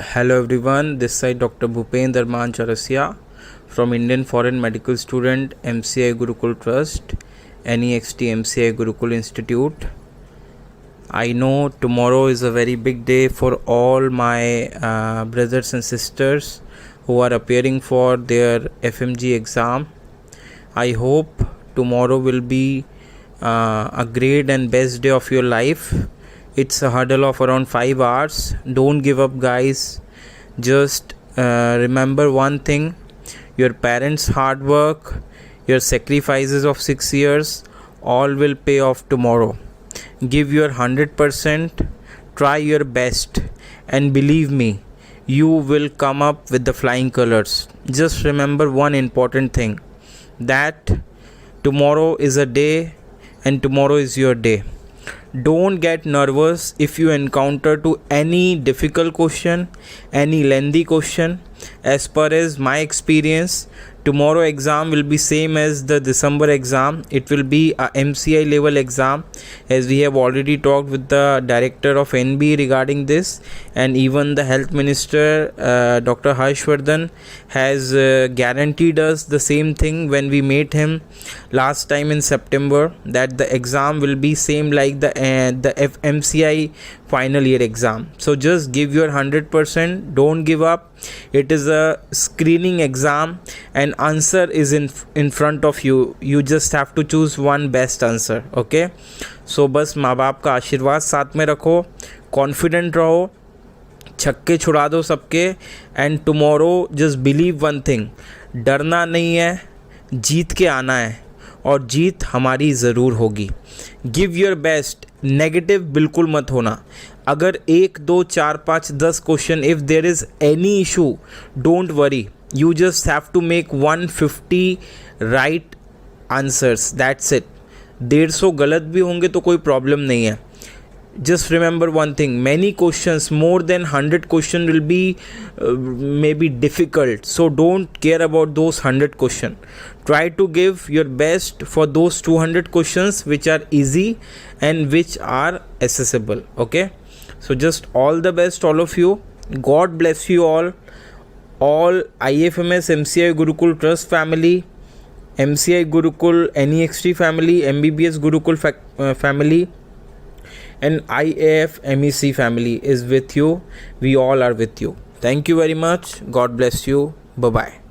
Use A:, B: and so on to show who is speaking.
A: Hello everyone, this side Dr. Bhupendra Armaan from Indian Foreign Medical Student MCI Gurukul Trust, NEXT MCI Gurukul Institute. I know tomorrow is a very big day for all my brothers and sisters who are appearing for their FMG exam. I hope tomorrow will be a great and best day of your life. It's a hurdle of around 5 hours. Don't give up, guys. Just remember one thing: your parents' hard work, your sacrifices of 6 years, all will pay off tomorrow. Give your 100%, try your best, and believe me, you will come up with the flying colors. Just remember one important thing, that tomorrow is a day and tomorrow is your day. Don't get nervous if you encounter to any difficult question, any lengthy question. As per as my experience, tomorrow exam will be same as the December exam. It will be a MCI level exam, as we have already talked with the director of NB regarding this, and even the health minister Dr. Harshvardhan has guaranteed us the same thing when we met him last time in September, that the exam will be same like the FMCI final year exam. So just give your 100%, don't give up. It is a screening exam and answer is in front of you. You just have to choose one best answer. Okay, so बस माँ बाप का आशीर्वाद साथ में रखो, confident रहो, छक्के छुड़ा दो सबके, and tomorrow just believe one thing, डरना नहीं है, जीत के आना है और जीत हमारी ज़रूर होगी. गिव योर बेस्ट, नेगेटिव बिल्कुल मत होना. अगर 1, 2, 4, 5, 10 question, if there is any issue, don't worry, you just have to make 150 right answers, that's it. 150 गलत भी होंगे तो कोई प्रॉब्लम नहीं है. Just remember one thing, many questions, more than 100 questions will be maybe difficult, so don't care about those 100 questions. Try to give your best for those 200 questions which are easy and which are accessible. Okay, so just all the best, all of you. God bless you all IAFMS MCI Gurukul Trust family, MCI Gurukul NEXT family, MBBS Gurukul family, and IAFMEC family is with you. We all are with you. Thank you very much. God bless you. Bye bye.